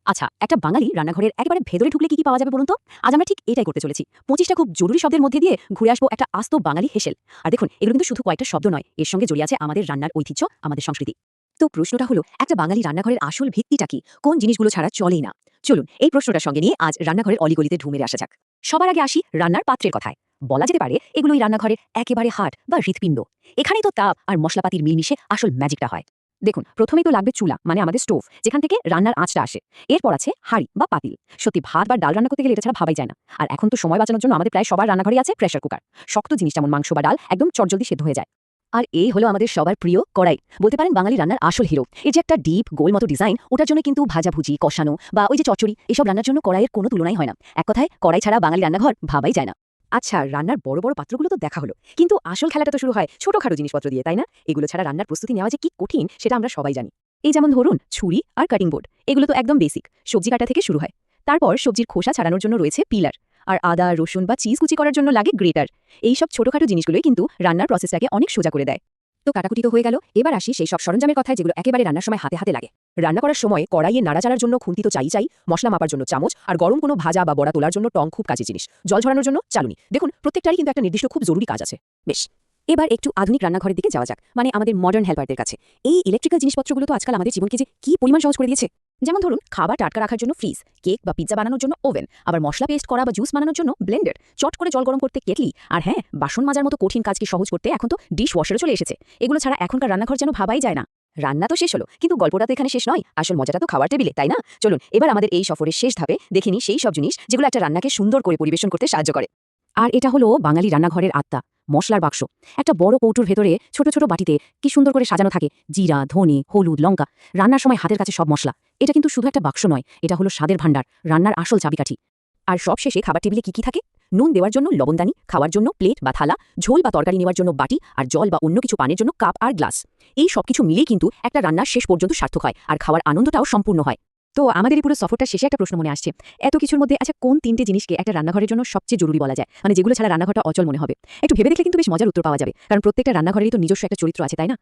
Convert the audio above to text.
আচ্ছা, একটা বাঙালি রান্নাঘরের একেবারে ভেতরে ঢুকলে কি পাওয়া যাবে বলুন তো? আজ আমরা ঠিক এটাই করতে চলেছি। ২৫টা খুব জরুরি শব্দের মধ্যে দিয়ে ঘুরে আসবো একটা আস্ত বাঙালি হেসেল। আর দেখুন, এগুলো কিন্তু শুধু কয়েকটা শব্দ নয়, এর সঙ্গে জড়িয়ে আছে আমাদের রান্নার ঐতিহ্য, আমাদের সংস্কৃতি। তো প্রশ্নটা হলো, একটা বাঙালি রান্নাঘরের আসল ভিত্তিটা কি? কোন জিনিসগুলো ছাড়া চলেই না? চলুন, এই প্রশ্নটার সঙ্গে নিয়ে আজ রান্নাঘরের অলিগলিতে ঢুঁ মেরে আসা যাক। সবার আগে আসি রান্নার পাত্রের কথায়। বলা যেতে পারে এগুলোই রান্নাঘরের একেবারে হার্ট বা হৃৎপিণ্ড। এখানেই তো তাপ আর মশলাপাতির মিলমিশে আসল ম্যাজিকটা হয়। দেখুন, প্রথমেই তো লাগবে চুলা, মানে আমাদের স্টোভ, যেখান থেকে রান্নার আঁচটা আসে। এরপর আছে হাঁড়ি বা পাতিল। সত্যি ভাত বা ডাল রান্না করতে গেলে এটা ছাড়া ভাবাই যায় না। আর এখন তো সময় বাঁচানোর জন্য আমাদের প্রায় সবার রান্নাঘরেই আছে প্রেসার কুকার। শক্ত জিনিস যেমন মাংস বা ডাল একদম চটজলদি সেদ্ধ হয়ে যায়। আর এই হলো আমাদের সবার প্রিয় কড়াই। বলতে পারেন বাঙালি রান্নার আসল হিরো। এই যে একটা ডিপ গোল মতো ডিজাইন, ওটার জন্য কিন্তু ভাজাভুজি, কষানো বা ওই যে চচ্চড়ি, এসব রান্নার জন্য কড়াইয়ের কোনো তুলনাই হয় না। এক কথায় কড়াই ছাড়া বাঙালি রান্নাঘর ভাবাই যায় না। আচ্ছা, রান্নার বড় বড় পাত্রগুলো তো দেখা হলো, কিন্তু আসল খেলাটা তো শুরু হয় ছোটখাটো জিনিসপত্র দিয়ে, তাই না? এগুলো ছাড়া রান্নার প্রস্তুতি নেওয়া যে কি কঠিন সেটা আমরা সবাই জানি। এই যেমন ধরুন ছুরি আর কাটিং বোর্ড, এগুলো তো একদম বেসিক, সবজি কাটা থেকে শুরু হয়। তারপর সবজির খোসা ছাড়ানোর জন্য রয়েছে পিলার। আর আদা রসুন বা চিজ কুচি করার জন্য লাগে গ্রেটার। এই সব ছোটখাটো জিনিসগুলোই কিন্তু রান্নার প্রসেসটাকে অনেক সোজা করে দেয়। তো কাটাকুটি তো হয়ে গেল, এবার আসি সেই সব সরঞ্জামের কথায় যেগুলো একেবারে রান্নার সময় হাতে হাতে লাগে। রান্না করার সময় কড়াইয়ে নাড়াচাড়ার জন্য খুন্তি তো চাই, মশলা মাপার জন্য চামচ, আর গরম কোনো ভাজা বা বড়া তোলার জন্য টং খুব কাজের জিনিস, জল ঝরানোর জন্য চালুনি। দেখুন, প্রত্যেকটারই কিন্তু একটা নির্দিষ্ট খুব জরুরি কাজ আছে। বেশ, এবার একটু আধুনিক রান্নাঘরের দিকে যাওয়া যাক, মানে আমাদের মডার্ন হেল্পারদের কাছে। এই ইলেকট্রিক্যাল জিনিসপত্রগুলো তো আজকাল আমাদের জীবনকে যে কি পরিমাণ সহজ করে দিয়েছে। যেমন ধরুন, খাবার টাটকা রাখার জন্য ফ্রিজ, কেক বা পিৎজা বানানোর জন্য ওভেন, আবার মশলা পেস্ট করা বা জুস বানানোর জন্য ব্লেন্ডার, চট করে জল গরম করতে কেটলি, আর হ্যাঁ, বাসন মাজার মতো কঠিন কাজকে সহজ করতে এখন তো ডিশ ওয়াশারও চলে এসেছে। এগুলো ছাড়া এখনকার রান্নাঘর যেন ভাবাই যায় না। রান্না তো শেষ হলো, কিন্তু গল্পটা তো এখানে শেষ নয়, আসল মজাটা তো খাওয়ার টেবিলে, তাই না? চলুন এবার আমাদের এই সফরের শেষ ধাপে দেখে নিই সেই সব জিনিস যেগুলো একটা রান্নাকে সুন্দর করে পরিবেশন করতে সাহায্য করে। আর এটা হলো বাঙালি রান্নাঘরের আত্মা, মশলার বাক্স। একটা বড় কৌটোর ভেতরে ছোট ছোট বাটিতে কি সুন্দর করে সাজানো থাকে জিরা, ধনে, হলুদ, লঙ্কা। রান্নার সময় হাতের কাছে সব মশলা। এটা কিন্তু শুধু একটা বাক্স নয়, এটা হলো স্বাদের ভাণ্ডার, রান্নার আসল চাবিকাঠি। আর সব শেষে খাবার টেবিলে কি থাকে? নুন দেওয়ার জন্য লবণদানি, খাওয়ার জন্য প্লেট বা থালা, ঝোল বা তরকারি নেওয়ার জন্য বাটি, আর জল বা অন্য কিছু পানের জন্য কাপ আর গ্লাস। এই সবকিছু মিলেই কিন্তু একটা রান্নার শেষ পর্যন্ত সার্থক হয়, আর খাওয়ার আনন্দটাও সম্পূর্ণ হয়। তো আমাদের এই পুরো সফরটা শেষে একটা প্রশ্ন মনে আসছে। এত কিছুর মধ্যে আচ্ছা, কোন ৩টে জিনিসকে একটা রান্নাঘরের জন্য সবচেয়ে জরুরি বলা যায়, মানে যেগুলো ছাড়া রান্নাঘরটা অচল মনে হবে? একটু ভেবে দেখলে কিন্তু বেশ মজার উত্তর পাওয়া যাবে, কারণ প্রত্যেকটা রান্নাঘরেরই তো নিজস্ব একটা চরিত্র আছে, তাই না?